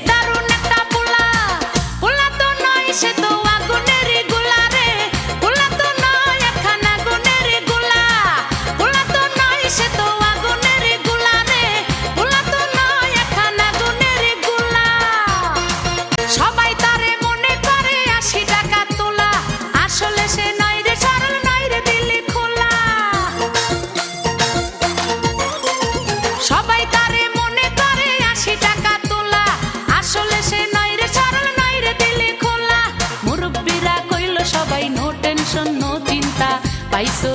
দারুণ একটা পোলা, পোলা তো নয় সে তো আগুনের গোলা রে, পোলা তো নয় একখানা আগুনের গোলা, পোলা তো নয় সে তো আগুনের গোলা রে, পোলা তো নয় একখানা আগুনের গোলা। সবাই তারে মনে করে ৮০ টাকা তোলা, আসলে সে নয় রে সরল, নয় রে দিলে খোলা। সবাই তারে মনে করে ৮০ টাকা তোলা, আসলে সে নয় রে সরল, নয় রে দিলে খোলা। মুরব্বিরা কইল সবাই নো টেনশন নো চিন্তা, পাইছো